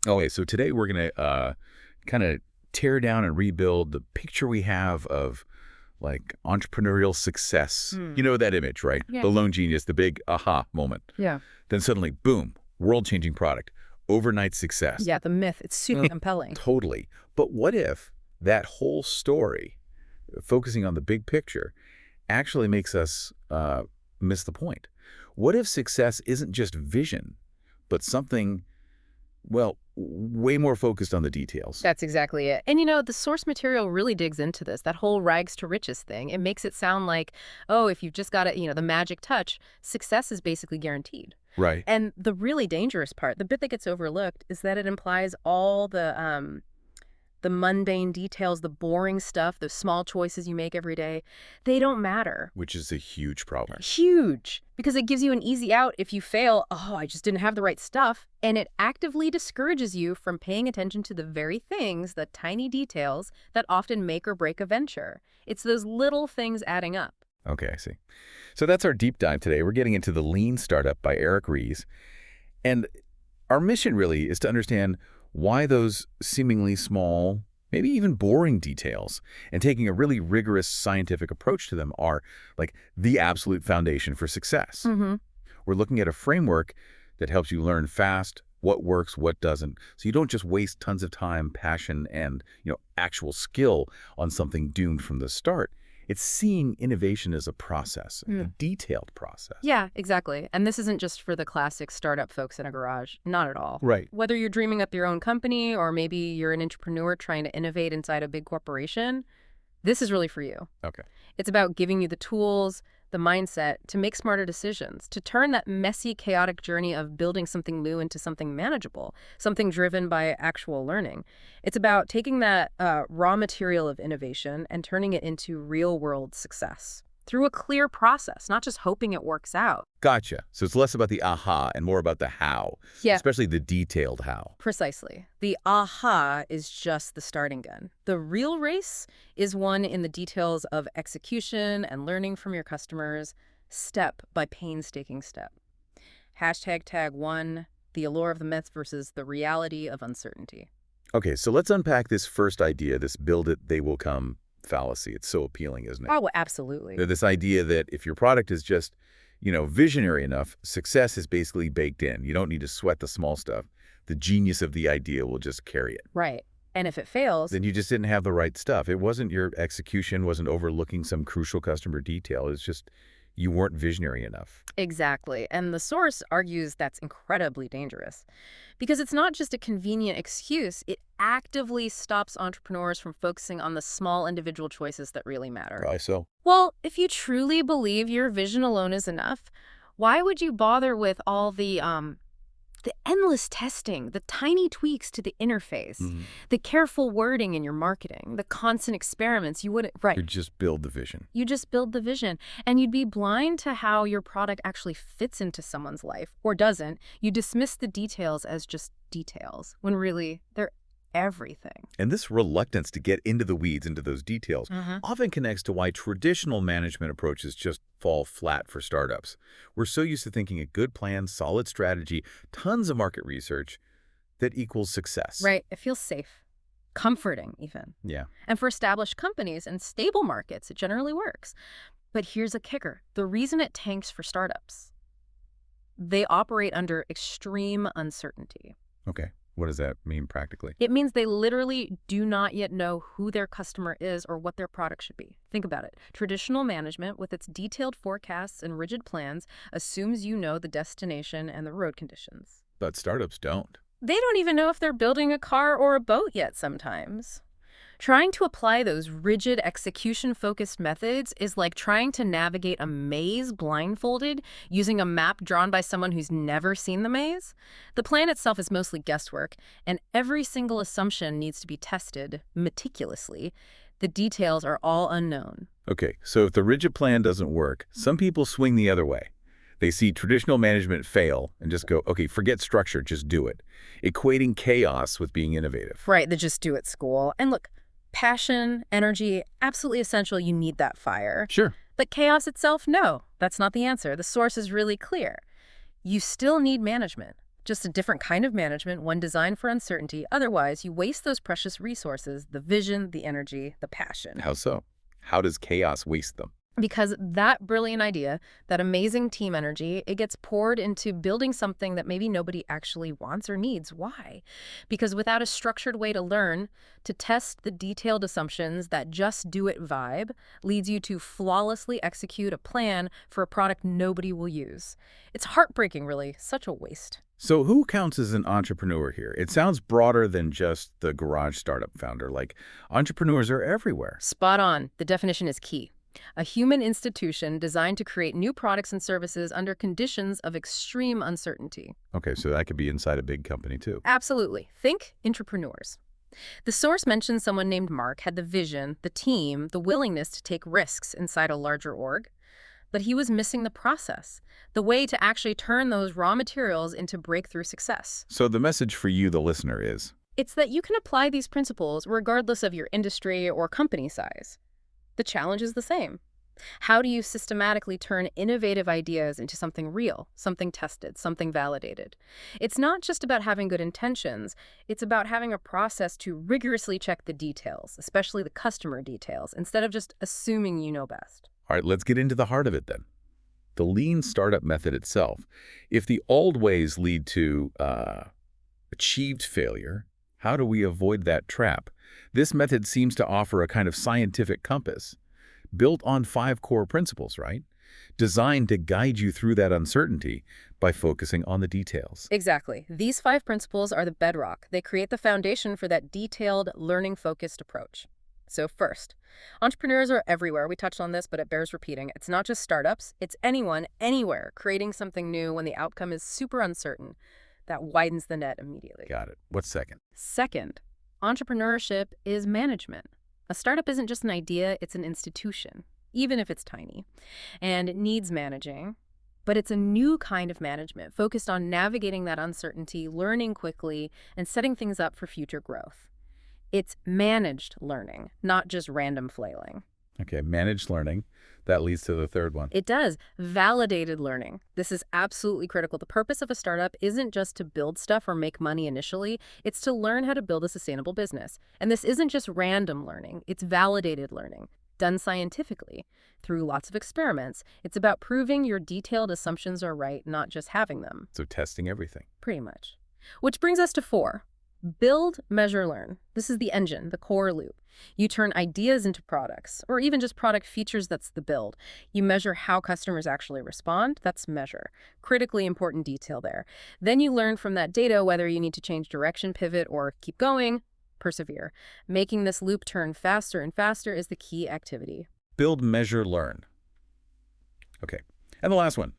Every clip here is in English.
Okay, so today we're going to kind of tear down and rebuild the picture we have of like entrepreneurial success. Hmm. You know that image, right? Yeah. The lone genius, the big aha moment. Yeah. Then suddenly, boom, world-changing product, overnight success. Yeah, the myth. It's super compelling. Totally. But what if that whole story, focusing on the big picture, actually makes us miss the point? What if success isn't just vision, but something, well, way more focused on the details? That's exactly it. And the source material really digs into this, that whole rags to riches thing. It makes it sound like, oh, if you've just got it, the magic touch, success is basically guaranteed. Right. And the really dangerous part, the bit that gets overlooked, is that it implies all the mundane details, the boring stuff, the small choices you make every day, they don't matter. Which is a huge problem. Huge, because it gives you an easy out if you fail. Oh, I just didn't have the right stuff. And it actively discourages you from paying attention to the very things, the tiny details that often make or break a venture. It's those little things adding up. Okay, I see. So that's our deep dive today. We're getting into The Lean Startup by Ries. And our mission really is to understand why those seemingly small, maybe even boring details, and taking a really rigorous scientific approach to them are like the absolute foundation for success. Mm-hmm. We're looking at a framework that helps you learn fast what works, what doesn't, so you don't just waste tons of time, passion, and actual skill on something doomed from the start. It's seeing innovation as a process, a detailed process. Yeah, exactly. And this isn't just for the classic startup folks in a garage. Not at all. Right. Whether you're dreaming up your own company or maybe you're an entrepreneur trying to innovate inside a big corporation, this is really for you. Okay. It's about giving you the tools, the mindset to make smarter decisions, to turn that messy, chaotic journey of building something new into something manageable, something driven by actual learning. It's about taking that raw material of innovation and turning it into real-world success through a clear process, not just hoping it works out. Gotcha. So it's less about the aha and more about the how, Yeah. especially the detailed how. Precisely. The aha is just the starting gun. The real race is one in the details of execution and learning from your customers, step by painstaking step. Tag 1, the allure of the myth versus the reality of uncertainty. Okay, so let's unpack this first idea, this build it, they will come fallacy. It's so appealing, isn't it? Oh, absolutely. This idea that if your product is just, visionary enough, success is basically baked in. You don't need to sweat the small stuff. The genius of the idea will just carry it. Right. And if it fails, Then you just didn't have the right stuff. It wasn't your execution, wasn't overlooking some crucial customer detail. It's just you weren't visionary enough. exactly. And the source argues that's incredibly dangerous because it's not just a convenient excuse. It actively stops entrepreneurs from focusing on the small individual choices that really matter. Why so? Well, if you truly believe your vision alone is enough, why would you bother with all the endless testing, the tiny tweaks to the interface, the careful wording in your marketing, the constant experiments? You wouldn't, right. You just build the vision. You just build the vision, and you'd be blind to how your product actually fits into someone's life, or doesn't. You dismiss the details as just details, when really they're everything. And this reluctance to get into the weeds, into those details, often connects to why traditional management approaches just fall flat for startups. We're so used to thinking a good plan, solid strategy, tons of market research that equals success. Right. It feels safe, comforting even. Yeah. And for established companies and stable markets, it generally works. But here's a kicker. The reason it tanks for startups, they operate under extreme uncertainty. Okay. What does that mean practically? It means they literally do not yet know who their customer is or what their product should be. Think about it. Traditional management, with its detailed forecasts and rigid plans, assumes you know the destination and the road conditions. But startups don't. They don't even know if they're building a car or a boat yet sometimes. Trying to apply those rigid, execution-focused methods is like trying to navigate a maze blindfolded using a map drawn by someone who's never seen the maze. The plan itself is mostly guesswork, and every single assumption needs to be tested meticulously. The details are all unknown. Okay, so if the rigid plan doesn't work, some people swing the other way. They see traditional management fail and just go, okay, forget structure, just do it, equating chaos with being innovative. Right, the just do it school. And look, passion, energy, absolutely essential. You need that fire. Sure. But chaos itself, no, that's not the answer. The source is really clear. You still need management, Just a different kind of management, one designed for uncertainty. Otherwise, you waste those precious resources, the vision, the energy, the passion. How so? How does chaos waste them? Because that brilliant idea, that amazing team energy, it gets poured into building something that maybe nobody actually wants or needs. Why? Because without a structured way to learn, to test the detailed assumptions, that just do it vibe leads you to flawlessly execute a plan for a product nobody will use. It's heartbreaking, really. Such a waste. So who counts as an entrepreneur here? It sounds broader than just the garage startup founder. Like, entrepreneurs are everywhere. Spot on. The definition is key. A human institution designed to create new products and services under conditions of extreme uncertainty. Okay, so that could be inside a big company too. Absolutely. Think entrepreneurs. The source mentions someone named Mark had the vision, the team, the willingness to take risks inside a larger org, but he was missing the process, the way to actually turn those raw materials into breakthrough success. So the message for you, the listener, is It's that you can apply these principles regardless of your industry or company size. The challenge is the same. How do you systematically turn innovative ideas into something real, something tested, something validated? It's not just about having good intentions. It's about having a process to rigorously check the details, especially the customer details, instead of just assuming you know best. all right, let's get into the heart of it then. The lean startup method itself. If the old ways lead to achieved failure, how do we avoid that trap? This method seems to offer a kind of scientific compass, built on 5 core principles, right? Designed to guide you through that uncertainty by focusing on the details. Exactly. These 5 principles are the bedrock. They create the foundation for that detailed, learning-focused approach. So first, entrepreneurs are everywhere. We touched on this, but it bears repeating. It's not just startups. It's anyone, anywhere, creating something new when the outcome is super uncertain. That widens the net immediately. Got it. What's second? Second, entrepreneurship is management. A startup isn't just an idea, it's an institution, even if it's tiny. And it needs managing, but it's a new kind of management focused on navigating that uncertainty, learning quickly, and setting things up for future growth. It's managed learning, not just random flailing. Okay, managed learning. That leads to the third one. It does. Validated learning. This is absolutely critical. The purpose of a startup isn't just to build stuff or make money initially. It's to learn how to build a sustainable business. And this isn't just random learning. It's validated learning, done scientifically, through lots of experiments. It's about proving your detailed assumptions are right, not just having them. So testing everything. Pretty much. Which brings us to 4. Build, measure, learn. This is the engine, the core loop. You turn ideas into products, or even just product features. That's the build. You measure how customers actually respond. That's measure. Critically important detail there. Then you learn from that data whether you need to change direction, pivot, or keep going. Persevere. Making this loop turn faster and faster is the key activity. Build, measure, learn. Okay. And the last one,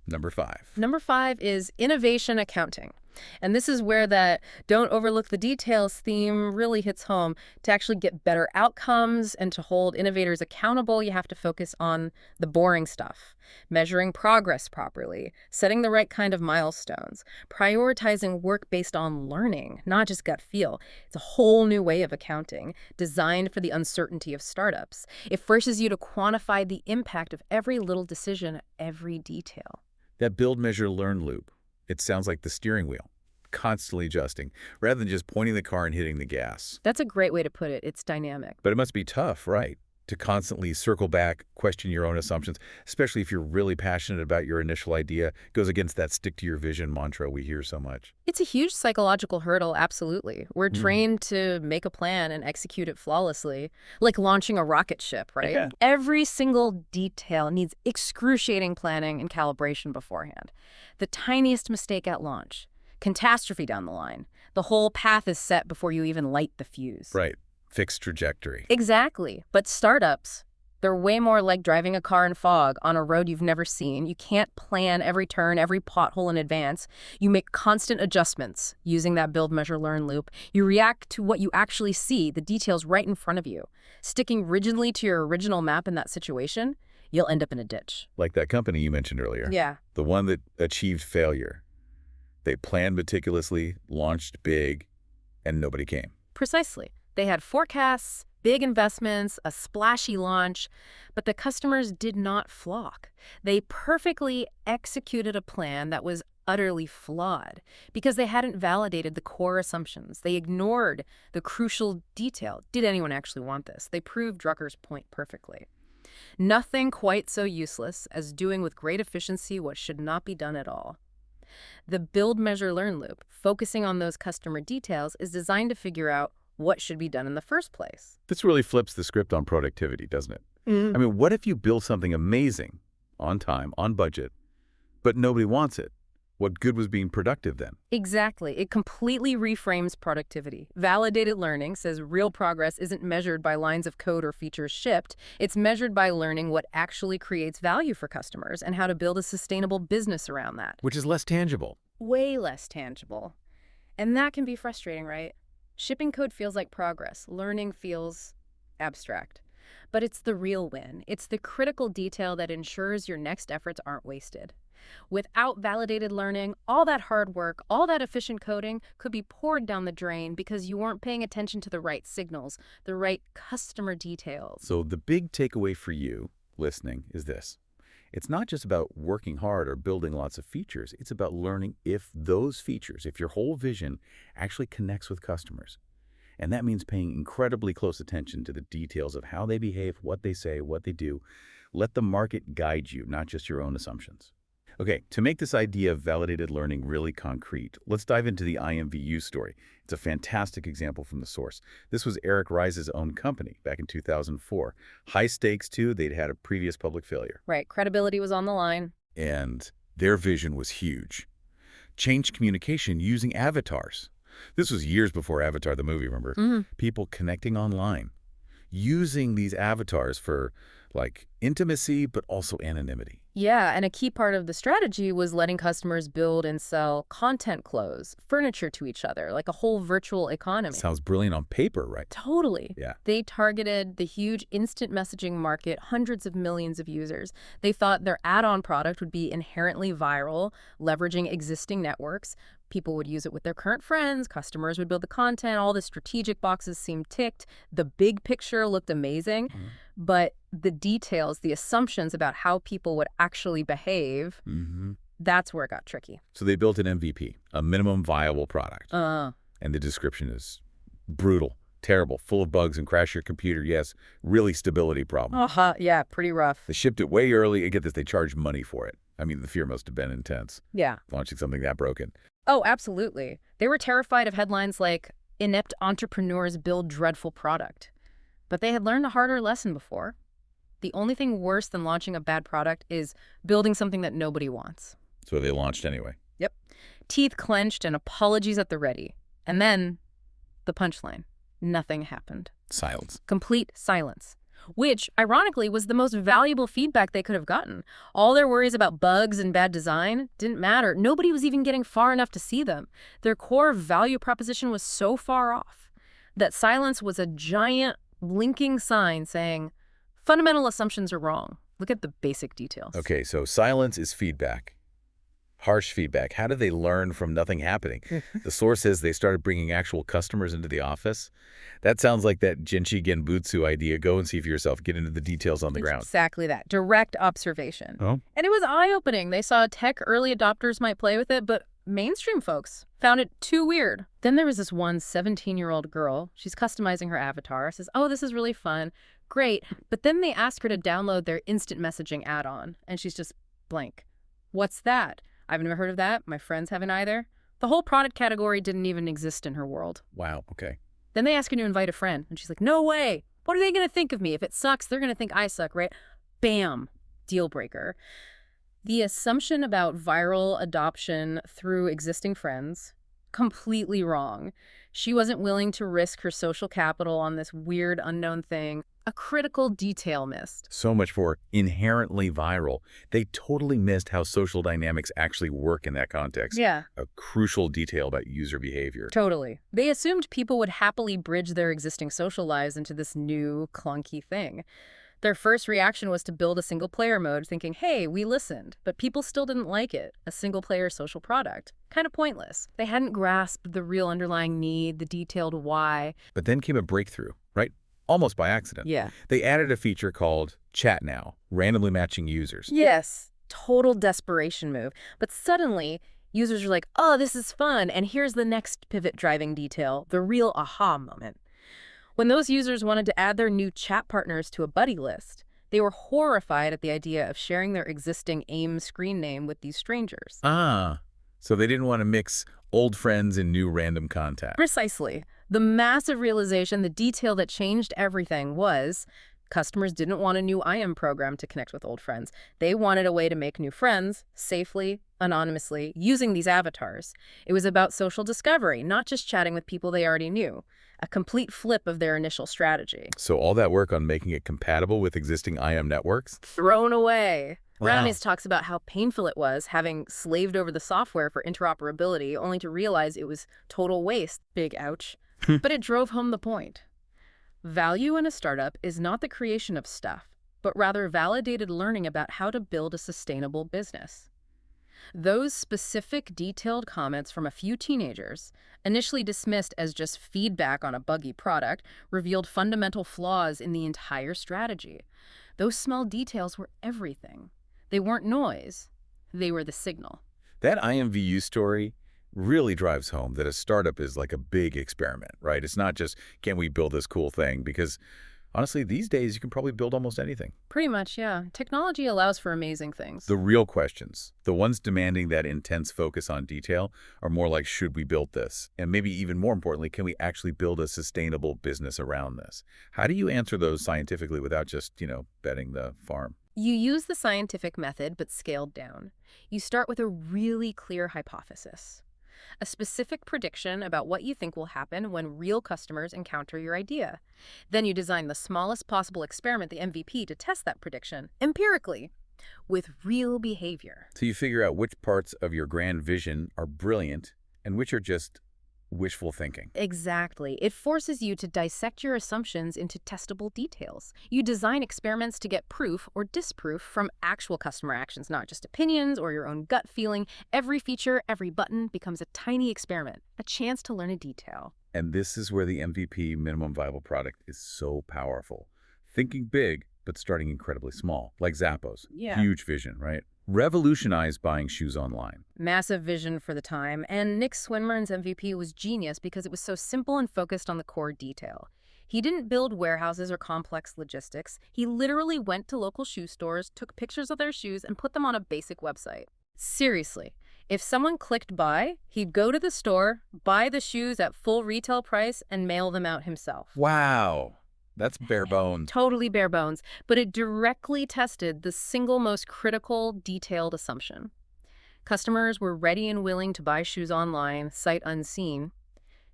number 5. Number 5 is innovation accounting. And this is where that don't overlook the details theme really hits home. To actually get better outcomes and to hold innovators accountable, you have to focus on the boring stuff. Measuring progress properly, setting the right kind of milestones, prioritizing work based on learning, not just gut feel. It's a whole new way of accounting, designed for the uncertainty of startups. It forces you to quantify the impact of every little decision, every detail. That build, measure, learn loop. It sounds like the steering wheel, constantly adjusting, rather than just pointing the car and hitting the gas. That's a great way to put it. It's dynamic. But it must be tough, right? To constantly circle back, question your own assumptions, especially if you're really passionate about your initial idea. It goes against that stick to your vision mantra we hear so much. It's a huge psychological hurdle, absolutely. We're trained to make a plan and execute it flawlessly, like launching a rocket ship, right? Yeah. Every single detail needs excruciating planning and calibration beforehand. The tiniest mistake at launch, catastrophe down the line. The whole path is set before you even light the fuse. Right. Fixed trajectory. Exactly. But startups, they're way more like driving a car in fog on a road you've never seen. You can't plan every turn, every pothole in advance. You make constant adjustments using that build, measure, learn loop. You react to what you actually see, the details right in front of you. Sticking rigidly to your original map in that situation, you'll end up in a ditch. Like that company you mentioned earlier. Yeah. The one that achieved failure. They planned meticulously, launched big, and nobody came. Precisely. They had forecasts, big investments, a splashy launch, but the customers did not flock. They perfectly executed a plan that was utterly flawed because they hadn't validated the core assumptions. They ignored the crucial detail. Did anyone actually want this? They proved Drucker's point perfectly. Nothing quite so useless as doing with great efficiency what should not be done at all. The build, measure, learn loop, focusing on those customer details, is designed to figure out what should be done in the first place. This really flips the script on productivity, doesn't it? I mean, what if you build something amazing, on time, on budget, but nobody wants it? What good was being productive then? Exactly. It completely reframes productivity. Validated learning says real progress isn't measured by lines of code or features shipped. It's measured by learning what actually creates value for customers and how to build a sustainable business around that. Which is less tangible. Way less tangible. And that can be frustrating, right? Shipping code feels like progress. Learning feels abstract. But it's the real win. It's the critical detail that ensures your next efforts aren't wasted. Without validated learning, all that hard work, all that efficient coding could be poured down the drain because you weren't paying attention to the right signals, the right customer details. So the big takeaway for you, listening, is this. It's not just about working hard or building lots of features. It's about learning if those features, if your whole vision actually connects with customers. And that means paying incredibly close attention to the details of how they behave, what they say, what they do. Let the market guide you, not just your own assumptions. Okay, to make this idea of validated learning really concrete, let's dive into the IMVU story. It's a fantastic example from the source. This was Eric Ries's own company back in 2004. High stakes, too. They'd had a previous public failure. Right, credibility was on the line. And their vision was huge. Change communication using avatars. This was years before Avatar the movie, remember? People connecting online, using these avatars for, like, intimacy, but also anonymity. Yeah, and a key part of the strategy was letting customers build and sell content clothes, furniture to each other, like a whole virtual economy. Sounds brilliant on paper, right? Totally. Yeah. They targeted the huge instant messaging market, hundreds of millions of users. They thought their add-on product would be inherently viral, leveraging existing networks. People would use it with their current friends, customers would build the content, all the strategic boxes seemed ticked, the big picture looked amazing, but the details, the assumptions about how people would actually behave, that's where it got tricky. So they built an MVP, a minimum viable product. And the description is brutal, terrible, full of bugs and crash your computer. Yes, really stability problem. Yeah, pretty rough. They shipped it way early, and get this, they charged money for it. I mean, the fear must have been intense. Yeah. Launching something that broken. Oh, absolutely. They were terrified of headlines like, inept entrepreneurs build dreadful product. But they had learned a harder lesson before. The only thing worse than launching a bad product is building something that nobody wants. So they launched anyway. Yep. Teeth clenched and apologies at the ready. And then, the punchline. Nothing happened. Silence. Complete silence. Which, ironically, was the most valuable feedback they could have gotten. All their worries about bugs and bad design didn't matter. Nobody was even getting far enough to see them. Their core value proposition was so far off that silence was a giant blinking sign saying, fundamental assumptions are wrong. Look at the basic details. Okay, so silence is feedback. Harsh feedback. How did they learn from nothing happening? The source says they started bringing actual customers into the office. That sounds like that Genchi Genbutsu idea. Go and see for yourself. Get into the details on the ground. Exactly that. Direct observation. Oh. And it was eye-opening. They saw tech early adopters might play with it, but mainstream folks found it too weird. Then there was this one 17-year-old girl. She's customizing her avatar. Says, oh, this is really fun. Great. But then they ask her to download their instant messaging add-on, and she's just blank. What's that? I've never heard of that. My friends haven't either. The whole product category didn't even exist in her world. Wow, okay. Then they ask her to invite a friend, and she's like, no way. What are they going to think of me? If it sucks, they're going to think I suck, right? Bam. Deal breaker. The assumption about viral adoption through existing friends, completely wrong. She wasn't willing to risk her social capital on this weird unknown thing. A critical detail missed. So much for inherently viral. They totally missed how social dynamics actually work in that context. Yeah. A crucial detail about user behavior. Totally. They assumed people would happily bridge their existing social lives into this new, clunky thing. Their first reaction was to build a single-player mode, thinking, hey, we listened. But people still didn't like it. A single-player social product. Kind of pointless. They hadn't grasped the real underlying need, the detailed why. But then came a breakthrough, right? Almost by accident. Yeah. They added a feature called Chat Now, randomly matching users. Yes. Total desperation move. But suddenly, Users are like, oh, this is fun, and here's the next pivot-driving detail, the real aha moment. When those users wanted to add their new chat partners to a buddy list, they were horrified at the idea of sharing their existing AIM screen name with these strangers. Ah, so they didn't want to mix old friends and new random contacts. Precisely. The massive realization, the detail that changed everything was customers didn't want a new IM program to connect with old friends. They wanted a way to make new friends safely, anonymously, using these avatars. It was about social discovery, not just chatting with people they already knew. A complete flip of their initial strategy. So all that work on making it compatible with existing IM networks? Thrown away. Wow. Ries talks about how painful it was having slaved over the software for interoperability only to realize it was total waste. Big ouch. But it drove home the point. Value in a startup is not the creation of stuff, but rather validated learning about how to build a sustainable business. Those specific, detailed comments from a few teenagers, initially dismissed as just feedback on a buggy product, revealed fundamental flaws in the entire strategy. Those small details were everything. They weren't noise. They were the signal. That IMVU story really drives home that a startup is like a big experiment, right? It's not just, can we build this cool thing? Because honestly, these days, you can probably build almost anything. Pretty much, yeah. Technology allows for amazing things. The real questions, the ones demanding that intense focus on detail, are more like, should we build this? And maybe even more importantly, can we actually build a sustainable business around this? How do you answer those scientifically without just, betting the farm? You use the scientific method, but scaled down. You start with a really clear hypothesis. A specific prediction about what you think will happen when real customers encounter your idea. Then you design the smallest possible experiment, the MVP, to test that prediction, empirically, with real behavior. So you figure out which parts of your grand vision are brilliant and which are just wishful thinking. Exactly. It forces you to dissect your assumptions into testable details. You design experiments to get proof or disproof from actual customer actions, not just opinions or your own gut feeling. Every feature, every button becomes a tiny experiment, a chance to learn a detail. And this is where the MVP, minimum viable product, is so powerful. Thinking big, but starting incredibly small, like Zappos. Yeah. Huge vision, right? Revolutionized buying shoes online. Massive vision for the time, and Nick Swinmurne's MVP was genius because it was so simple and focused on the core detail. He didn't build warehouses or complex logistics. He literally went to local shoe stores, took pictures of their shoes, and put them on a basic website. Seriously, if someone clicked buy, he'd go to the store, buy the shoes at full retail price, and mail them out himself. Wow. That's bare bones. Totally bare bones, but it directly tested the single most critical, detailed assumption. Customers were ready and willing to buy shoes online, sight unseen.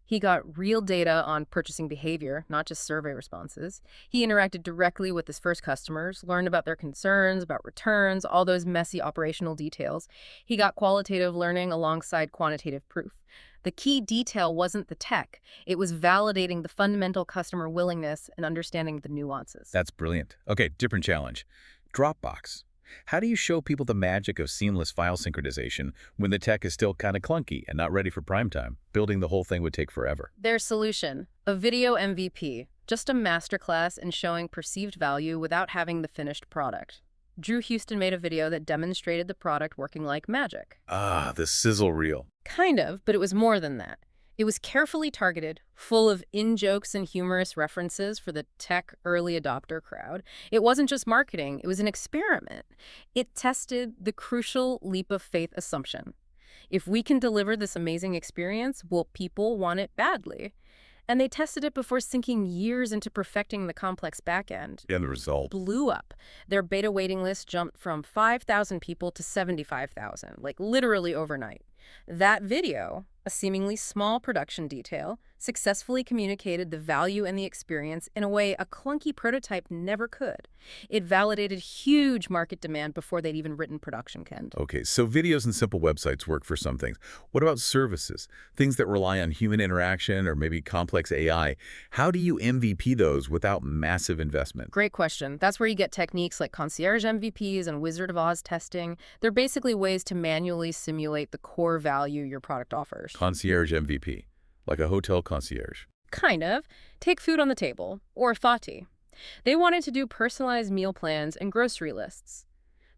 He got real data on purchasing behavior, not just survey responses. He interacted directly with his first customers, learned about their concerns, about returns, all those messy operational details. He got qualitative learning alongside quantitative proof. The key detail wasn't the tech. It was validating the fundamental customer willingness and understanding the nuances. That's brilliant. Okay, different challenge. Dropbox. How do you show people the magic of seamless file synchronization when the tech is still kind of clunky and not ready for prime time? Building the whole thing would take forever. Their solution, a video MVP, just a masterclass in showing perceived value without having the finished product. Drew Houston made a video that demonstrated the product working like magic. Ah, the sizzle reel. Kind of, but it was more than that. It was carefully targeted, full of in-jokes and humorous references for the tech early adopter crowd. It wasn't just marketing, it was an experiment. It tested the crucial leap of faith assumption. If we can deliver this amazing experience, will people want it badly? And they tested it before sinking years into perfecting the complex backend. And the result? Blew up. Their beta waiting list jumped from 5,000 people to 75,000, like literally overnight. That video, a seemingly small production detail, successfully communicated the value and the experience in a way a clunky prototype never could. It validated huge market demand before they'd even written production code. Okay, so videos and simple websites work for some things. What about services? Things that rely on human interaction or maybe complex AI. How do you MVP those without massive investment? Great question. That's where you get techniques like concierge MVPs and Wizard of Oz testing. They're basically ways to manually simulate the core value your product offers. Concierge MVP, like a hotel concierge. Kind of. Take food on the table, or Thoughty. They wanted to do personalized meal plans and grocery lists.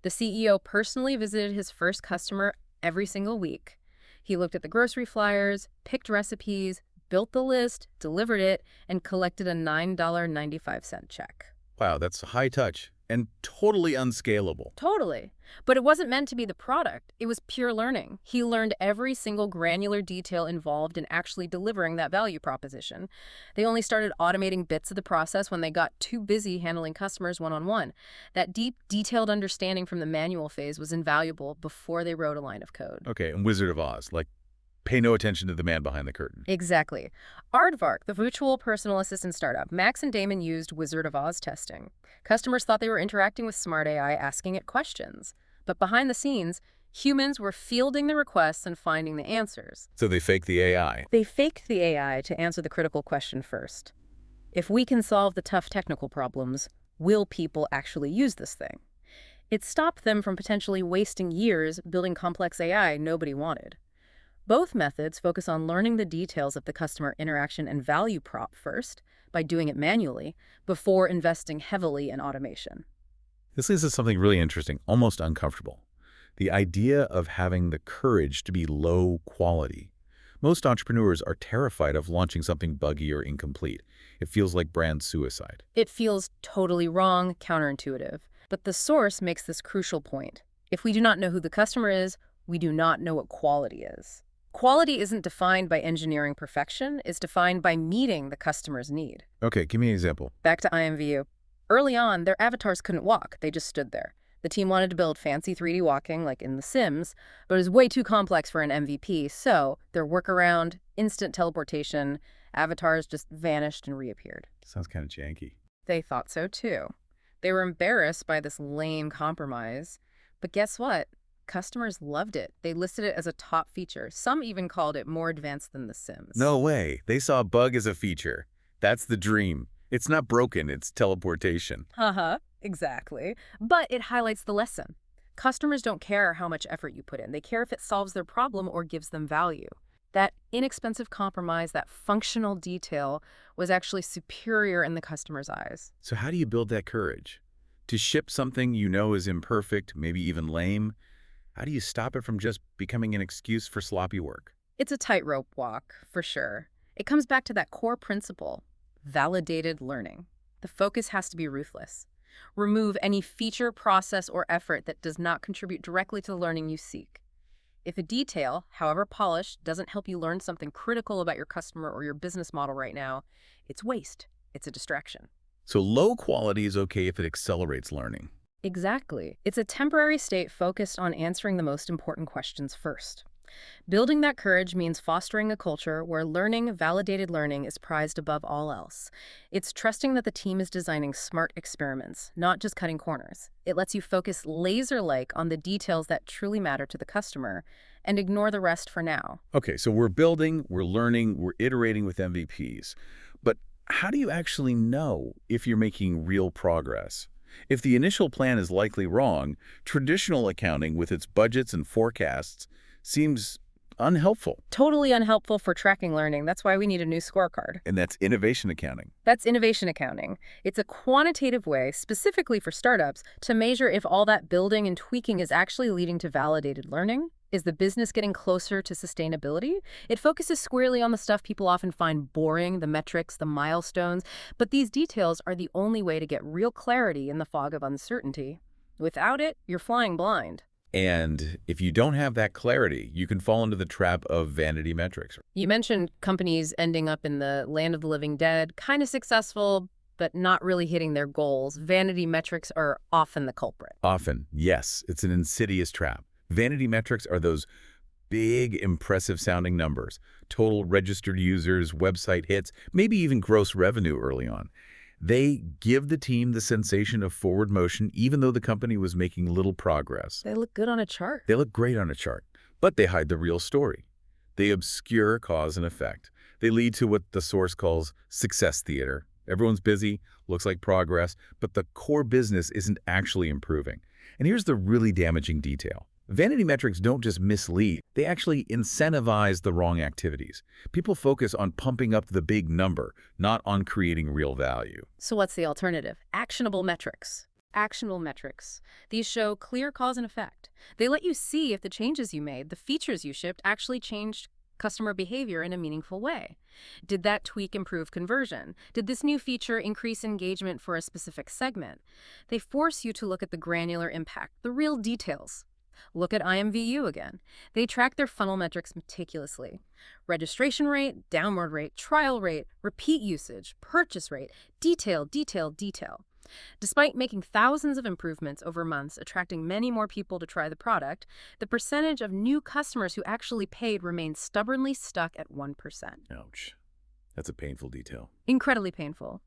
The CEO personally visited his first customer every single week, He looked at the grocery flyers, picked recipes, built the list, delivered it, and collected a $9.95 check. Wow, that's high touch and totally unscalable. Totally. But it wasn't meant to be the product. It was pure learning. He learned every single granular detail involved in actually delivering that value proposition. They only started automating bits of the process when they got too busy handling customers one-on-one. That deep, detailed understanding from the manual phase was invaluable before they wrote a line of code. Okay, and Wizard of Oz, like pay no attention to the man behind the curtain. Exactly. Aardvark, the virtual personal assistant startup, Max and Damon used Wizard of Oz testing. Customers thought they were interacting with smart AI, asking it questions. But behind the scenes, humans were fielding the requests and finding the answers. So they fake the AI. They faked the AI to answer the critical question first. If we can solve the tough technical problems, will people actually use this thing? It stopped them from potentially wasting years building complex AI nobody wanted. Both methods focus on learning the details of the customer interaction and value prop first, by doing it manually, before investing heavily in automation. This leads to something really interesting, almost uncomfortable. The idea of having the courage to be low quality. Most entrepreneurs are terrified of launching something buggy or incomplete. It feels like brand suicide. It feels totally wrong, counterintuitive. But the source makes this crucial point. If we do not know who the customer is, we do not know what quality is. Quality isn't defined by engineering perfection, it's defined by meeting the customer's need. Okay, give me an example. Back to IMVU. Early on, their avatars couldn't walk, they just stood there. The team wanted to build fancy 3D walking like in The Sims, but it was way too complex for an MVP, so their workaround, instant teleportation, avatars just vanished and reappeared. Sounds kind of janky. They thought so too. They were embarrassed by this lame compromise. But guess what? Customers loved it. They listed it as a top feature. Some even called it more advanced than The Sims. No way. They saw a bug as a feature. That's the dream. It's not broken, it's teleportation. Exactly. But it highlights the lesson. Customers don't care how much effort you put in. They care if it solves their problem or gives them value. That inexpensive compromise, that functional detail, was actually superior in the customer's eyes. So how do you build that courage? To ship something you know is imperfect, maybe even lame, how do you stop it from just becoming an excuse for sloppy work? It's a tightrope walk, for sure. It comes back to that core principle, validated learning. The focus has to be ruthless. Remove any feature, process, or effort that does not contribute directly to the learning you seek. If a detail, however polished, doesn't help you learn something critical about your customer or your business model right now, it's waste. It's a distraction. So low quality is okay if it accelerates learning. Exactly. It's a temporary state focused on answering the most important questions first. Building that courage means fostering a culture where learning, validated learning, is prized above all else. It's trusting that the team is designing smart experiments, not just cutting corners. It lets you focus laser-like on the details that truly matter to the customer and ignore the rest for now. Okay, so we're building, we're learning, we're iterating with MVPs. But how do you actually know if you're making real progress? If the initial plan is likely wrong, traditional accounting with its budgets and forecasts seems unhelpful. Totally unhelpful for tracking learning. That's why we need a new scorecard. And that's innovation accounting. That's innovation accounting. It's a quantitative way, specifically for startups, to measure if all that building and tweaking is actually leading to validated learning. Is the business getting closer to sustainability? It focuses squarely on the stuff people often find boring, the metrics, the milestones, but these details are the only way to get real clarity in the fog of uncertainty. Without it, you're flying blind. And if you don't have that clarity, you can fall into the trap of vanity metrics. You mentioned companies ending up in the land of the living dead, kind of successful, but not really hitting their goals. Vanity metrics are often the culprit. Often, yes, it's an insidious trap. Vanity metrics are those big, impressive-sounding numbers. Total registered users, website hits, maybe even gross revenue early on. They give the team the sensation of forward motion even though the company was making little progress. They look good on a chart. They look great on a chart, but they hide the real story. They obscure cause and effect. They lead to what the source calls success theater. Everyone's busy, looks like progress, but the core business isn't actually improving. And here's the really damaging detail. Vanity metrics don't just mislead, they actually incentivize the wrong activities. People focus on pumping up the big number, not on creating real value. So what's the alternative? Actionable metrics. actionable metrics. These show clear cause and effect. They let you see if the changes you made, the features you shipped, actually changed customer behavior in a meaningful way. Did that tweak improve conversion? Did this new feature increase engagement for a specific segment? They force you to look at the granular impact, the real details. Look at IMVU again. They track their funnel metrics meticulously. Registration rate, download rate, trial rate, repeat usage, purchase rate, detail, detail, detail. Despite making thousands of improvements over months, attracting many more people to try the product, the percentage of new customers who actually paid remained stubbornly stuck at 1%. Ouch. That's a painful detail. Incredibly painful,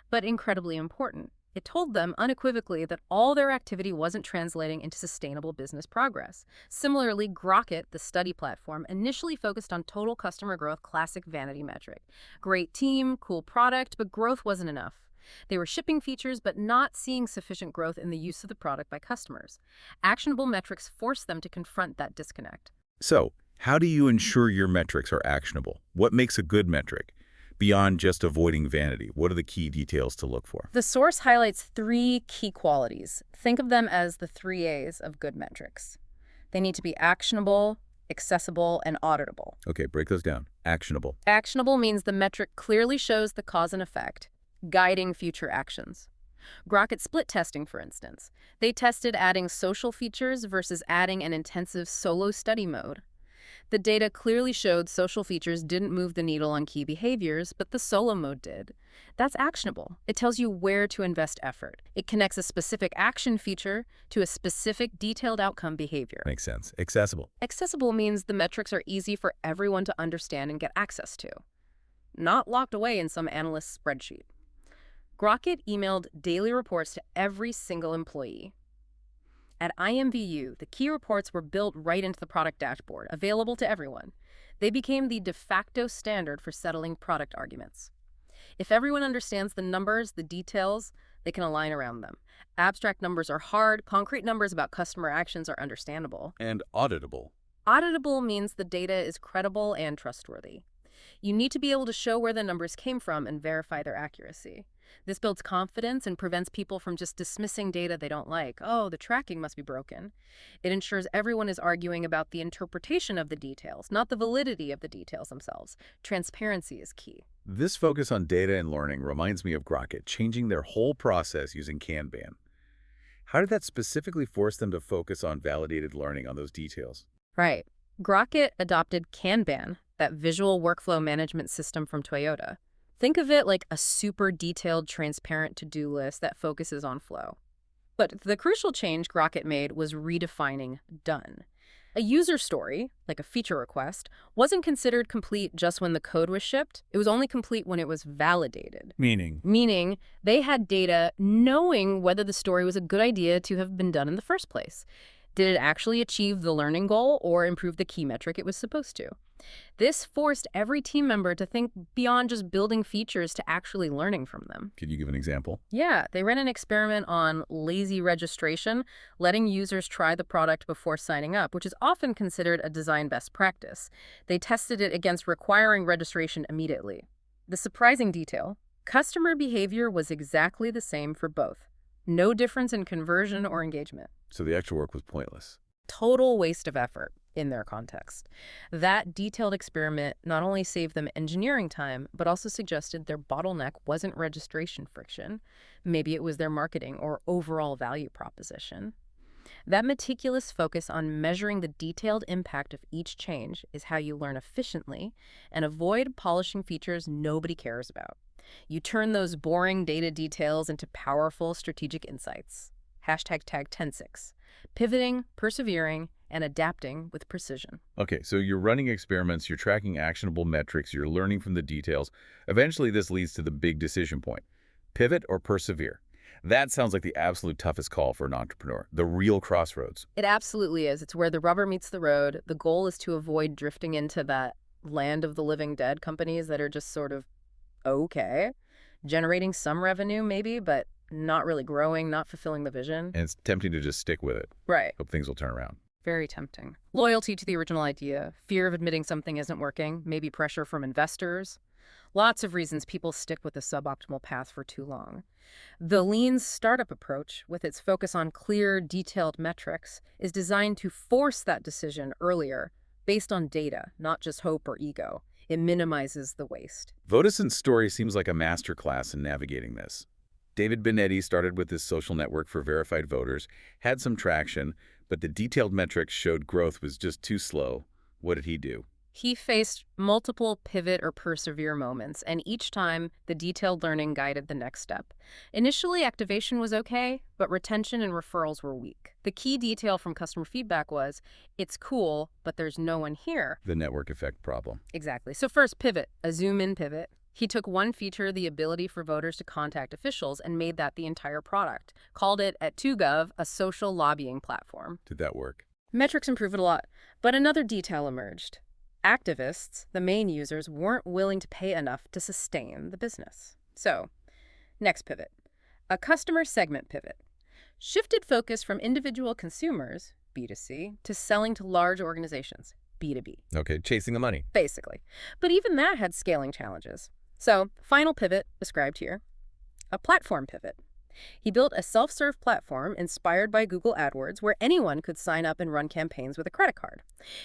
but incredibly important. It told them unequivocally that all their activity wasn't translating into sustainable business progress. Similarly, Grokkit, the study platform, initially focused on total customer growth, classic vanity metric. Great team, cool product, but growth wasn't enough. They were shipping features but not seeing sufficient growth in the use of the product by customers. Actionable metrics forced them to confront that disconnect. So, how do you ensure your metrics are actionable? What makes a good metric? Beyond just avoiding vanity, what are the key details to look for? The source highlights 3 key qualities. Think of them as the 3 A's of good metrics. They need to be actionable, accessible, and auditable. Okay, break those down. Actionable. Actionable means the metric clearly shows the cause and effect, guiding future actions. Grokkit split testing, for instance. They tested adding social features versus adding an intensive solo study mode. The data clearly showed social features didn't move the needle on key behaviors, but the solo mode did. That's actionable. It tells you where to invest effort. It connects a specific action feature to a specific detailed outcome behavior. Makes sense. Accessible. Accessible means the metrics are easy for everyone to understand and get access to, not locked away in some analyst's spreadsheet. Grokkit emailed daily reports to every single employee. At IMVU, the key reports were built right into the product dashboard, available to everyone. They became the de facto standard for settling product arguments. If everyone understands the numbers, the details, they can align around them. Abstract numbers are hard, concrete numbers about customer actions are understandable. And auditable. Auditable means the data is credible and trustworthy. You need to be able to show where the numbers came from and verify their accuracy. This builds confidence and prevents people from just dismissing data they don't like. Oh, the tracking must be broken. It ensures everyone is arguing about the interpretation of the details, not the validity of the details themselves. Transparency is key. This focus on data and learning reminds me of Grokkit changing their whole process using Kanban. How did that specifically force them to focus on validated learning on those details? Right. Grokkit adopted Kanban, that visual workflow management system from Toyota. Think of it like a super detailed, transparent to-do list that focuses on flow. But the crucial change Grokkit made was redefining done. A user story, like a feature request, wasn't considered complete just when the code was shipped. It was only complete when it was validated. Meaning they had data knowing whether the story was a good idea to have been done in the first place. Did it actually achieve the learning goal or improve the key metric it was supposed to? This forced every team member to think beyond just building features to actually learning from them. Could you give an example? Yeah, they ran an experiment on lazy registration, letting users try the product before signing up, which is often considered a design best practice. They tested it against requiring registration immediately. The surprising detail, customer behavior was exactly the same for both. No difference in conversion or engagement. So the extra work was pointless. Total waste of effort in their context. That detailed experiment not only saved them engineering time, but also suggested their bottleneck wasn't registration friction. Maybe it was their marketing or overall value proposition. That meticulous focus on measuring the detailed impact of each change is how you learn efficiently and avoid polishing features nobody cares about. You turn those boring data details into powerful strategic insights. #tag 10-6. Pivoting, persevering, and adapting with precision. Okay, so you're running experiments, you're tracking actionable metrics, you're learning from the details. Eventually, this leads to the big decision point. Pivot or persevere? That sounds like the absolute toughest call for an entrepreneur, the real crossroads. It absolutely is. It's where the rubber meets the road. The goal is to avoid drifting into that land of the living dead companies that are just sort of okay, generating some revenue maybe, but not really growing, not fulfilling the vision. And it's tempting to just stick with it. Right. Hope things will turn around. Very tempting. Loyalty to the original idea, fear of admitting something isn't working, maybe pressure from investors. Lots of reasons people stick with a suboptimal path for too long. The lean startup approach, with its focus on clear, detailed metrics, is designed to force that decision earlier, based on data, not just hope or ego. It minimizes the waste. Vodason's story seems like a masterclass in navigating this. David Benetti started with this social network for verified voters, had some traction, but the detailed metrics showed growth was just too slow. What did he do? He faced multiple pivot or persevere moments, and each time, the detailed learning guided the next step. Initially, activation was okay, but retention and referrals were weak. The key detail from customer feedback was, it's cool, but there's no one here. The network effect problem. Exactly. So first, pivot, a zoom-in pivot. He took one feature, the ability for voters to contact officials, and made that the entire product. Called it, at 2Gov, a social lobbying platform. Did that work? Metrics improved a lot, but another detail emerged. Activists, the main users, weren't willing to pay enough to sustain the business. So, next pivot, a customer segment pivot. Shifted focus from individual consumers, B2C, to selling to large organizations, B2B. Okay, chasing the money. Basically. But even that had scaling challenges. So, final pivot, described here, a platform pivot. He built a self-serve platform inspired by Google AdWords where anyone could sign up and run campaigns with a credit card.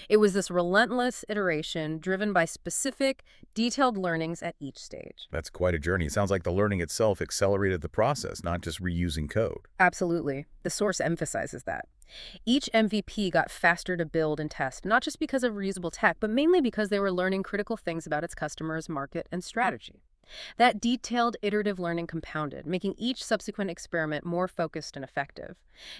It was this relentless iteration driven by specific, detailed learnings at each stage. That's quite a journey. It sounds like the learning itself accelerated the process, not just reusing code. Absolutely. The source emphasizes that. Each MVP got faster to build and test, not just because of reusable tech, but mainly because they were learning critical things about its customers, market, and strategy. That detailed, iterative learning compounded, making each subsequent experiment more focused and effective.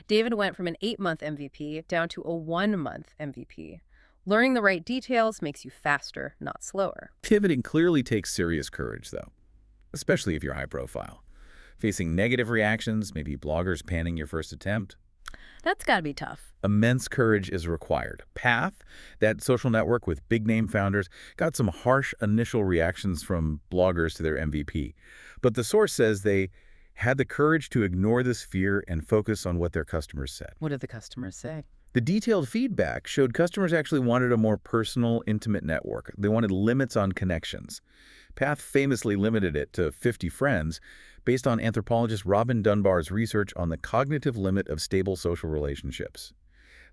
David went from an 8-month MVP down to a 1-month MVP. Learning the right details makes you faster, not slower. Pivoting clearly takes serious courage, though, especially if you're high profile. Facing negative reactions, maybe bloggers panning your first attempt. That's gotta be tough. Immense courage is required. Path, that social network with big-name founders, got some harsh initial reactions from bloggers to their MVP. But the source says they had the courage to ignore this fear and focus on what their customers said. What did the customers say? The detailed feedback showed customers actually wanted a more personal, intimate network. They wanted limits on connections. Path famously limited it to 50 friends, based on anthropologist Robin Dunbar's research on the cognitive limit of stable social relationships.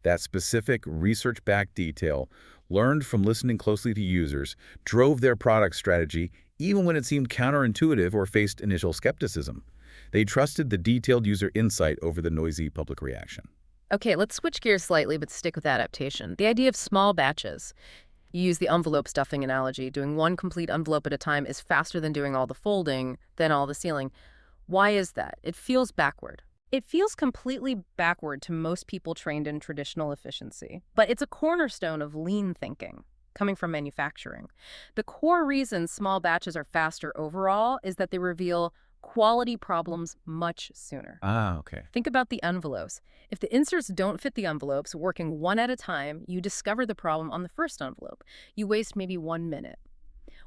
That specific research-backed detail, learned from listening closely to users, drove their product strategy even when it seemed counterintuitive or faced initial skepticism. They trusted the detailed user insight over the noisy public reaction. Okay, let's switch gears slightly, but stick with adaptation. The idea of small batches. You use the envelope stuffing analogy. Doing one complete envelope at a time is faster than doing all the folding, then all the sealing. Why is that? It feels backward. It feels completely backward to most people trained in traditional efficiency. But it's a cornerstone of lean thinking, coming from manufacturing. The core reason small batches are faster overall is that they reveal quality problems much sooner. Okay. Think about the envelopes. If the inserts don't fit the envelopes, working one at a time, you discover the problem on the first envelope. You waste maybe 1 minute.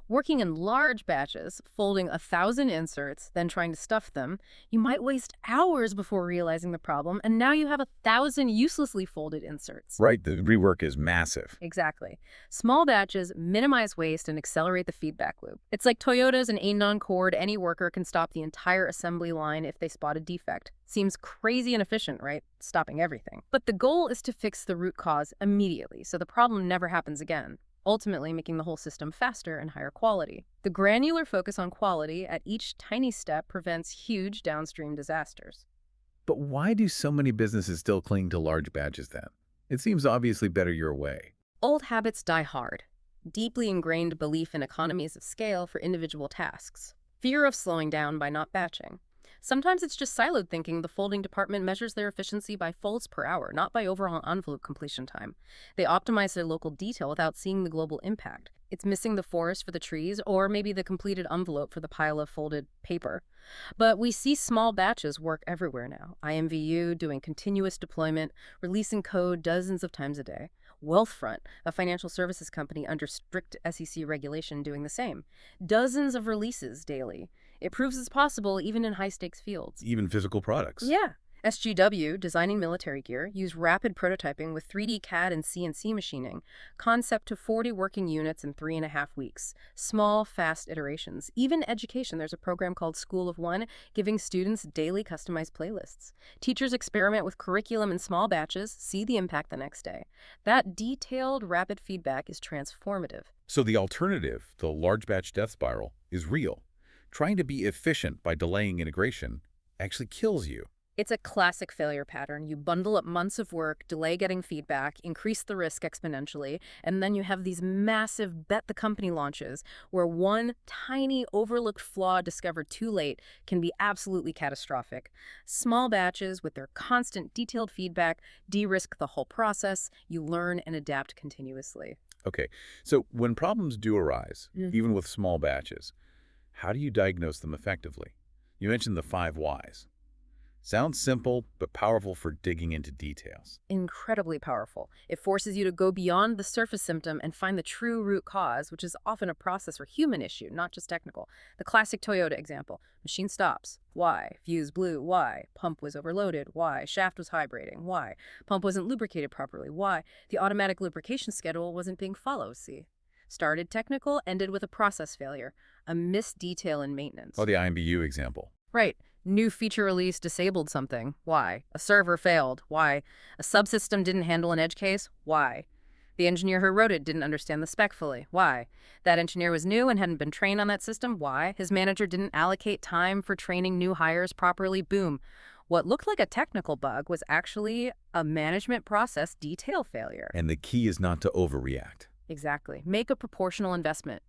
Working in large batches, folding 1,000 inserts, then trying to stuff them, you might waste hours before realizing the problem, and now you have 1,000 uselessly folded inserts. Right, the rework is massive. Exactly. Small batches minimize waste and accelerate the feedback loop. It's like Toyota's and Aenon Cord. Any worker can stop the entire assembly line if they spot a defect. Seems crazy inefficient, right? Stopping everything. But the goal is to fix the root cause immediately, so the problem never happens again, ultimately making the whole system faster and higher quality. The granular focus on quality at each tiny step prevents huge downstream disasters. But why do so many businesses still cling to large batches then? It seems obviously better your way. Old habits die hard. Deeply ingrained belief in economies of scale for individual tasks. Fear of slowing down by not batching. Sometimes it's just siloed thinking. The folding department measures their efficiency by folds per hour, not by overall envelope completion time. They optimize their local detail without seeing the global impact. It's missing the forest for the trees, or maybe the completed envelope for the pile of folded paper. But we see small batches work everywhere now. IMVU doing continuous deployment, releasing code dozens of times a day. Wealthfront, a financial services company under strict SEC regulation, doing the same. Dozens of releases daily. It proves it's possible even in high-stakes fields. Even physical products. Yeah. SGW, designing military gear, used rapid prototyping with 3D CAD and CNC machining, concept to 40 working units in 3.5 weeks. Small, fast iterations. Even education, there's a program called School of One, giving students daily customized playlists. Teachers experiment with curriculum in small batches, see the impact the next day. That detailed, rapid feedback is transformative. So the alternative, the large batch death spiral, is real. Trying to be efficient by delaying integration actually kills you. It's a classic failure pattern. You bundle up months of work, delay getting feedback, increase the risk exponentially, and then you have these massive bet-the-company launches where one tiny overlooked flaw discovered too late can be absolutely catastrophic. Small batches with their constant detailed feedback de-risk the whole process. You learn and adapt continuously. Okay, so when problems do arise, even with small batches, how do you diagnose them effectively? You mentioned the 5 whys. Sounds simple, but powerful for digging into details. Incredibly powerful. It forces you to go beyond the surface symptom and find the true root cause, which is often a process or human issue, not just technical. The classic Toyota example. Machine stops. Why? Fuse blew. Why? Pump was overloaded. Why? Shaft was vibrating. Why? Pump wasn't lubricated properly. Why? The automatic lubrication schedule wasn't being followed. See? Started technical, ended with a process failure. A missed detail in maintenance. Oh, the IMBU example. Right. New feature release disabled something. Why? A server failed. Why? A subsystem didn't handle an edge case. Why? The engineer who wrote it didn't understand the spec fully. Why? That engineer was new and hadn't been trained on that system. Why? His manager didn't allocate time for training new hires properly. Boom. What looked like a technical bug was actually a management process detail failure. And the key is not to overreact. Exactly. Make a proportional investment.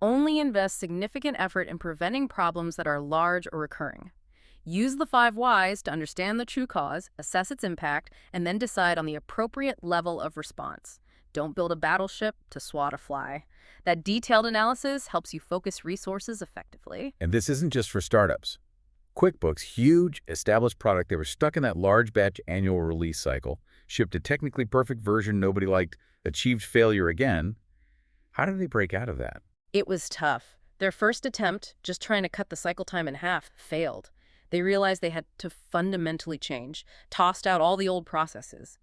Only invest significant effort in preventing problems that are large or recurring. Use the 5 whys to understand the true cause, assess its impact, and then decide on the appropriate level of response. Don't build a battleship to swat a fly. That detailed analysis helps you focus resources effectively. And this isn't just for startups. QuickBooks, huge, established product, they were stuck in that large batch annual release cycle, shipped a technically perfect version nobody liked, achieved failure again. How did they break out of that? It was tough. Their first attempt, just trying to cut the cycle time in half, failed. They realized they had to fundamentally change, tossed out all the old processes.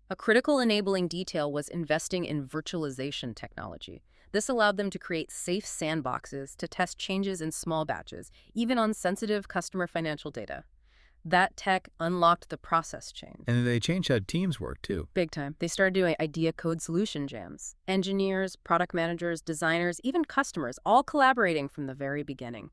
A critical enabling detail was investing in virtualization technology. This allowed them to create safe sandboxes to test changes in small batches, even on sensitive customer financial data. That tech unlocked the process change. And they changed how teams work, too. Big time. They started doing idea code solution jams. Engineers, product managers, designers, even customers, all collaborating from the very beginning.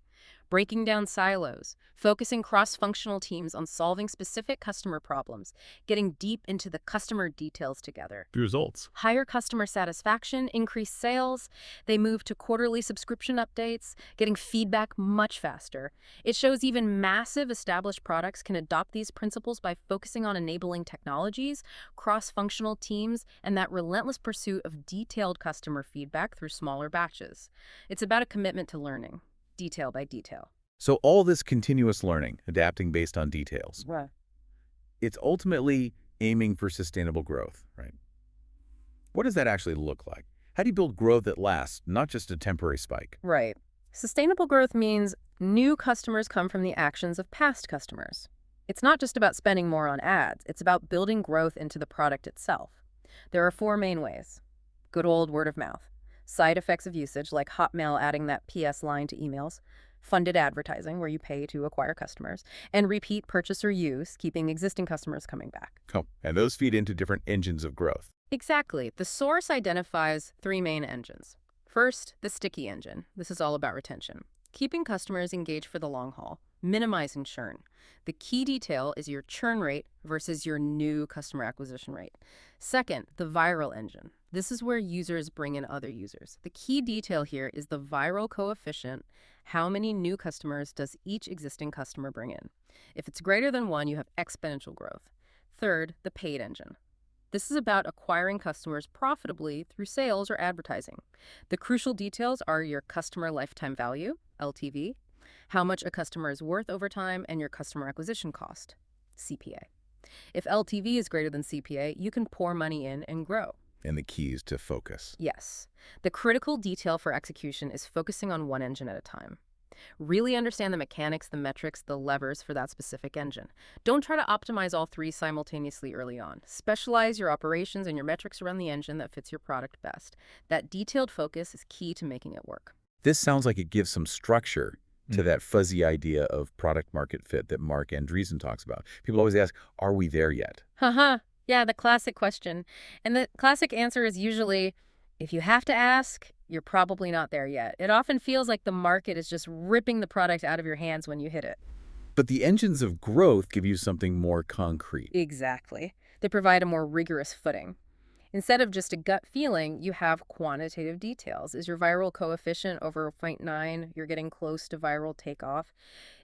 Breaking down silos, focusing cross-functional teams on solving specific customer problems, getting deep into the customer details together. The results. Higher customer satisfaction, increased sales. They moved to quarterly subscription updates, getting feedback much faster. It shows even massive established products can adopt these principles by focusing on enabling technologies, cross-functional teams, and that relentless pursuit of detailed customer feedback through smaller batches. It's about a commitment to learning. Detail by detail. So all this continuous learning, adapting based on details, Right. it's ultimately aiming for sustainable growth, right? What does that actually look like? How do you build growth that lasts, not just a temporary spike? Right. Sustainable growth means new customers come from the actions of past customers. It's not just about spending more on ads. It's about building growth into the product itself. There are 4 main ways. Good old word of mouth. Side effects of usage, like Hotmail adding that PS line to emails, funded advertising, where you pay to acquire customers, and repeat purchase or use, keeping existing customers coming back. Oh, and those feed into different engines of growth. Exactly. The source identifies 3 main engines. First, the sticky engine. This is all about retention. Keeping customers engaged for the long haul, minimizing churn. The key detail is your churn rate versus your new customer acquisition rate. Second, the viral engine. This is where users bring in other users. The key detail here is the viral coefficient. How many new customers does each existing customer bring in? If it's greater than 1, you have exponential growth. Third, the paid engine. This is about acquiring customers profitably through sales or advertising. The crucial details are your customer lifetime value, LTV, how much a customer is worth over time, and your customer acquisition cost, CPA. If LTV is greater than CPA, you can pour money in and grow. And the key is to focus. Yes. The critical detail for execution is focusing on one engine at a time. Really understand the mechanics, the metrics, the levers for that specific engine. Don't try to optimize all three simultaneously early on. Specialize your operations and your metrics around the engine that fits your product best. That detailed focus is key to making it work. This sounds like it gives some structure to that fuzzy idea of product market fit that Mark Andreessen talks about. People always ask, are we there yet? Haha. Yeah, the classic question. And the classic answer is usually, if you have to ask, you're probably not there yet. It often feels like the market is just ripping the product out of your hands when you hit it. But the engines of growth give you something more concrete. Exactly. They provide a more rigorous footing. Instead of just a gut feeling, you have quantitative details. Is your viral coefficient over zero point 0.9? You're getting close to viral takeoff.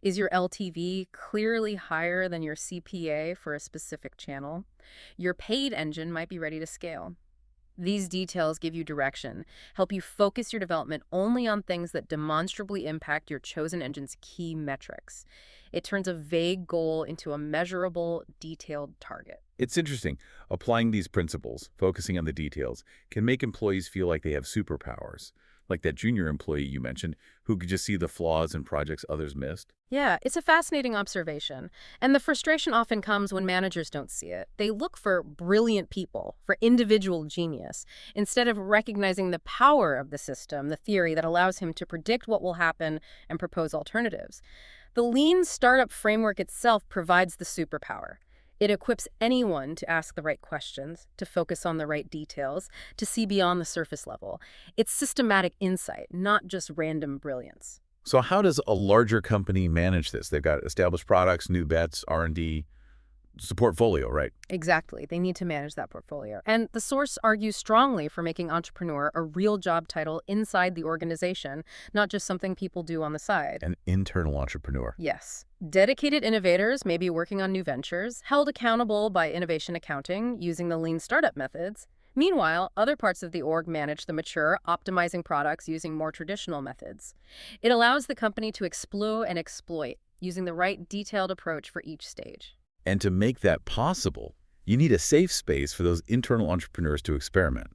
Is your LTV clearly higher than your CPA for a specific channel? Your paid engine might be ready to scale. These details give you direction, help you focus your development only on things that demonstrably impact your chosen engine's key metrics. It turns a vague goal into a measurable, detailed target. It's interesting. Applying these principles, focusing on the details, can make employees feel like they have superpowers, like that junior employee you mentioned who could just see the flaws in projects others missed. Yeah, it's a fascinating observation. And the frustration often comes when managers don't see it. They look for brilliant people, for individual genius, instead of recognizing the power of the system, the theory that allows him to predict what will happen and propose alternatives. The lean startup framework itself provides the superpower. It equips anyone to ask the right questions, to focus on the right details, to see beyond the surface level. It's systematic insight, not just random brilliance. So how does a larger company manage this? They've got established products, new bets, R&D. It's a portfolio, right? Exactly. They need to manage that portfolio. And the source argues strongly for making entrepreneur a real job title inside the organization, not just something people do on the side. An internal entrepreneur. Yes. Dedicated innovators may be working on new ventures, held accountable by innovation accounting using the lean startup methods. Meanwhile, other parts of the org manage the mature, optimizing products using more traditional methods. It allows the company to explore and exploit using the right detailed approach for each stage. And to make that possible, you need a safe space for those internal entrepreneurs to experiment,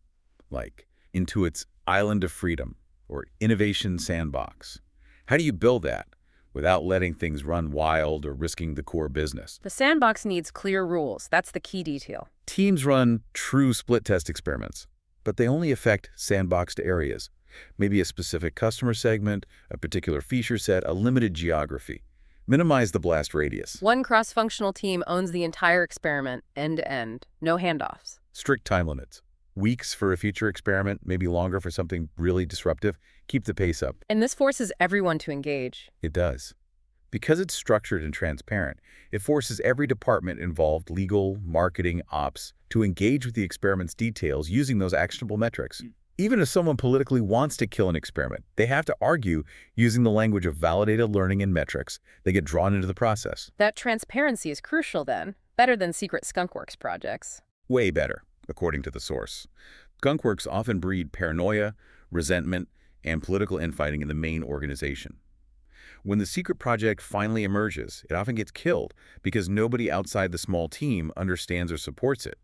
like Intuit's Island of Freedom or Innovation Sandbox. How do you build that without letting things run wild or risking the core business? The sandbox needs clear rules. That's the key detail. Teams run true split test experiments, but they only affect sandboxed areas, maybe a specific customer segment, a particular feature set, a limited geography. Minimize the blast radius. One cross-functional team owns the entire experiment, end to end. No handoffs. Strict time limits. Weeks for a future experiment, maybe longer for something really disruptive. Keep the pace up. And this forces everyone to engage. It does. Because it's structured and transparent, it forces every department involved, legal, marketing, ops, to engage with the experiment's details using those actionable metrics. Even if someone politically wants to kill an experiment, they have to argue using the language of validated learning and metrics. They get drawn into the process. That transparency is crucial then, better than secret skunkworks projects. Way better, according to the source. Skunkworks often breed paranoia, resentment, and political infighting in the main organization. When the secret project finally emerges, it often gets killed because nobody outside the small team understands or supports it.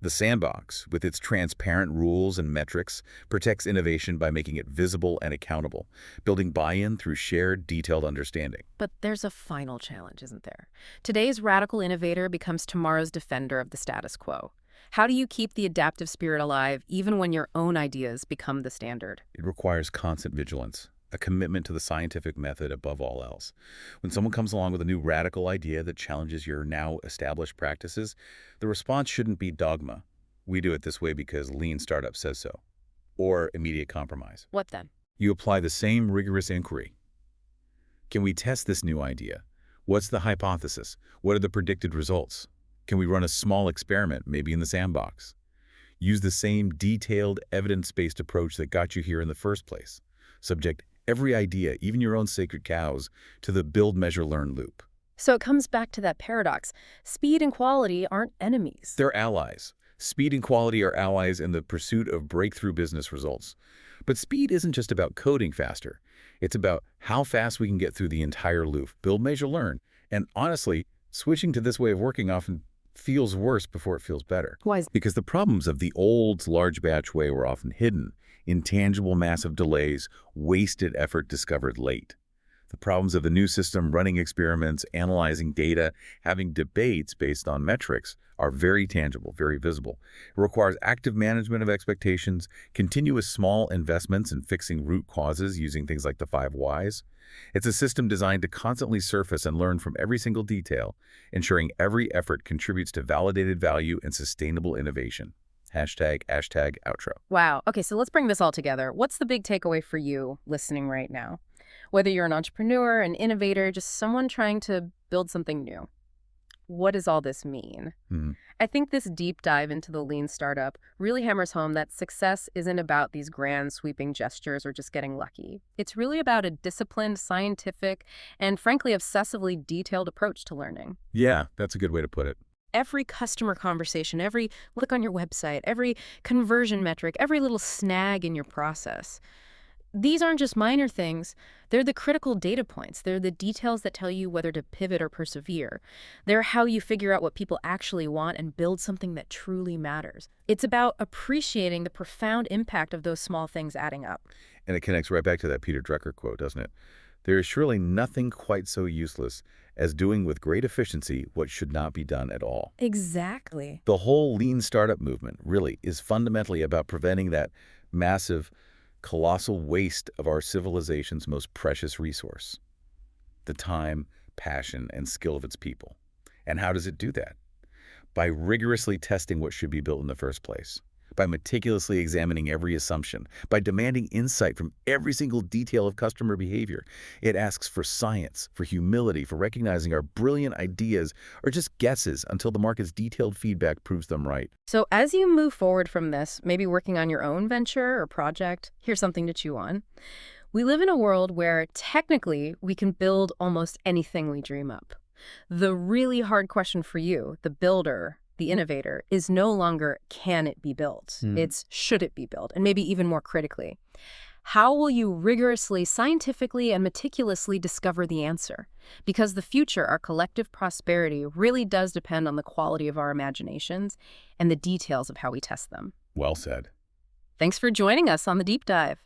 The sandbox, with its transparent rules and metrics, protects innovation by making it visible and accountable, building buy-in through shared, detailed understanding. But there's a final challenge, isn't there? Today's radical innovator becomes tomorrow's defender of the status quo. How do you keep the adaptive spirit alive even when your own ideas become the standard? It requires constant vigilance, a commitment to the scientific method above all else. When someone comes along with a new radical idea that challenges your now established practices, the response shouldn't be dogma. We do it this way because lean startup says so. Or immediate compromise. What then? You apply the same rigorous inquiry. Can we test this new idea? What's the hypothesis? What are the predicted results? Can we run a small experiment, maybe in the sandbox? Use the same detailed, evidence-based approach that got you here in the first place. Subject every idea, even your own sacred cows, to the build, measure, learn loop. So it comes back to that paradox. Speed and quality aren't enemies. They're allies. Speed and quality are allies in the pursuit of breakthrough business results. But speed isn't just about coding faster. It's about how fast we can get through the entire loop, build, measure, learn. And honestly, switching to this way of working often feels worse before it feels better. Why is Because the problems of the old large batch way were often hidden. Intangible massive delays, wasted effort discovered late. The problems of the new system, running experiments, analyzing data, having debates based on metrics are very tangible, very visible. It requires active management of expectations, continuous small investments in fixing root causes using things like the 5 whys. It's a system designed to constantly surface and learn from every single detail, ensuring every effort contributes to validated value and sustainable innovation. Hashtag outro. Wow. Okay, so let's bring this all together. What's the big takeaway for you listening right now? Whether you're an entrepreneur, an innovator, just someone trying to build something new. What does all this mean? Hmm. I think this deep dive into the lean startup really hammers home that success isn't about these grand sweeping gestures or just getting lucky. It's really about a disciplined, scientific, and frankly obsessively detailed approach to learning. Yeah, that's a good way to put it. Every customer conversation, every click on your website, every conversion metric, every little snag in your process. These aren't just minor things. They're the critical data points. They're the details that tell you whether to pivot or persevere. They're how you figure out what people actually want and build something that truly matters. It's about appreciating the profound impact of those small things adding up. And it connects right back to that Peter Drucker quote, doesn't it? There is surely nothing quite so useless as doing with great efficiency what should not be done at all. Exactly. The whole lean startup movement really is fundamentally about preventing that massive, colossal waste of our civilization's most precious resource, the time, passion, and skill of its people. And how does it do that? By rigorously testing what should be built in the first place, by meticulously examining every assumption, by demanding insight from every single detail of customer behavior. It asks for science, for humility, for recognizing our brilliant ideas or just guesses until the market's detailed feedback proves them right. So as you move forward from this, maybe working on your own venture or project, here's something to chew on. We live in a world where technically we can build almost anything we dream up. The really hard question for you, the builder, the innovator, is no longer can it be built? It's should it be built? And maybe even more critically, how will you rigorously, scientifically, and meticulously discover the answer? Because the future, our collective prosperity, really does depend on the quality of our imaginations and the details of how we test them. Well said. Thanks for joining us on the Deep Dive.